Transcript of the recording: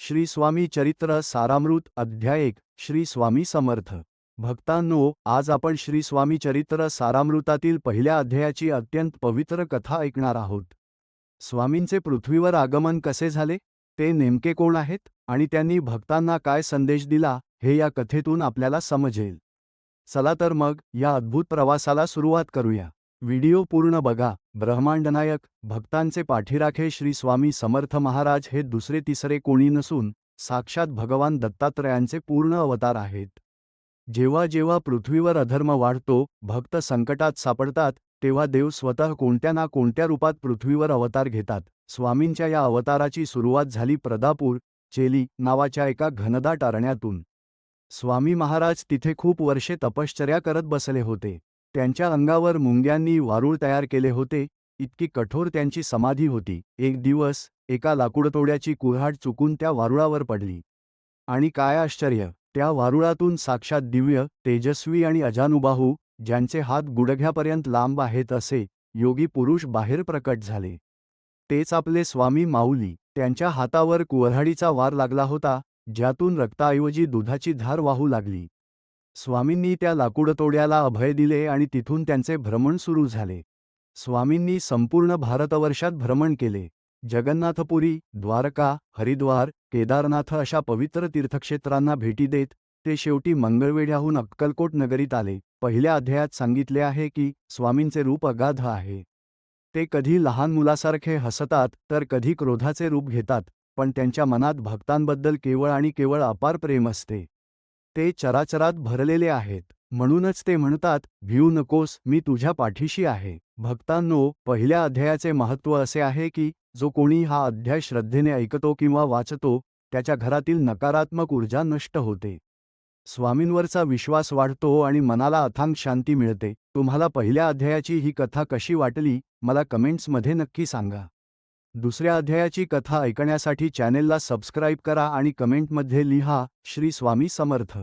श्री स्वामी चरित्र सारामृत अध्याय 1 श्री स्वामी समर्थ भक्तांनो, आज आपण श्री स्वामी चरित्र सारामृतातील पहिल्या अध्यायाची अत्यंत पवित्र कथा ऐकणार आहोत। स्वामींचे पृथ्वीवर आगमन कसे झाले, ते नेमके कोण आहेत आणि त्यांनी भक्तांना काय संदेश दिला, हे या कथेतून आपल्याला समजेल। चला तर मग या अद्भुत प्रवासाला सुरुवात करूया। व्हिडिओ पूर्ण बघा। ब्रह्मांडनायक भक्तांचे पाठीराखे श्री स्वामी समर्थ महाराज हे दुसरे तिसरे कोणी नसून साक्षात भगवान दत्तात्रयांचे पूर्ण अवतार आहेत। जेव्हा जेव्हा पृथ्वीवर अधर्म वाढतो, भक्त संकटात सापडतात, तेव्हा देव स्वतः कोणत्या ना कोणत्या रूपात पृथ्वीवर अवतार घेतात। स्वामींच्या या अवताराची सुरुवात झाली प्रदापूर चेली नावाच्या एका घनदाट अरण्यातून। स्वामी महाराज तिथे खूप वर्षे तपश्चर्या करत बसले होते। त्यांच्या अंगावर मुंग्यांनी वारूळ तयार केले होते, इतकी कठोर त्यांची समाधी होती। एक दिवस एका लाकूडतोड्याची कुऱ्हाड चुकून त्या वारुळावर पडली, आणि काय आश्चर्य, त्या वारुळातून साक्षात दिव्य, तेजस्वी आणि अजानुबाहू, ज्यांचे हात गुडघ्यापर्यंत लांब आहेत असे योगी पुरुष बाहेर प्रकट झाले। तेच आपले स्वामी माऊली। त्यांच्या हातावर कुऱ्हाडीचा वार लागला होता, ज्यातून रक्ताऐवजी दुधाची धार वाहू लागली। स्वामींनी त्या लाकूडतोड्याला अभय दिले आणि तिथून त्यांचे भ्रमण सुरू झाले। स्वामींनी संपूर्ण भारतवर्षात भ्रमण केले। जगन्नाथपुरी, द्वारका, हरिद्वार, केदारनाथ अशा पवित्र तीर्थक्षेत्रांना भेटी देत ते शेवटी मंगळवेढ्याहून अक्कलकोट नगरीत आले। पहिल्या अध्यायात सांगितले आहे की स्वामींचे रूप अगाध आहे। ते कधी लहान मुलासारखे हसतात तर कधी क्रोधाचे रूप घेतात, पण त्यांच्या मनात भक्तांबद्दल केवळ आणि केवळ अपार प्रेम असते। ते चराचरात भरलेले आहेत, म्हणूनच ते म्हणतात, भिऊ नकोस, मी तुझ्या पाठीशी आहे। भक्तांनो, पहिल्या अध्यायाचे महत्त्व असे आहे की जो कोणी हा अध्याय श्रद्धेने ऐकतो किंवा वाचतो, त्याच्या घरातील नकारात्मक ऊर्जा नष्ट होते, स्वामींवरचा विश्वास वाढतो आणि मनाला अथांग शांती मिळते। तुम्हाला पहिल्या अध्यायाची ही कथा कशी वाटली, मला कमेंट्समध्ये नक्की सांगा। दुसऱ्या अध्यायाची कथा ऐकण्यासाठी चॅनेलला सबस्क्राईब करा आणि कमेंटमध्ये लिहा, श्री स्वामी समर्थ।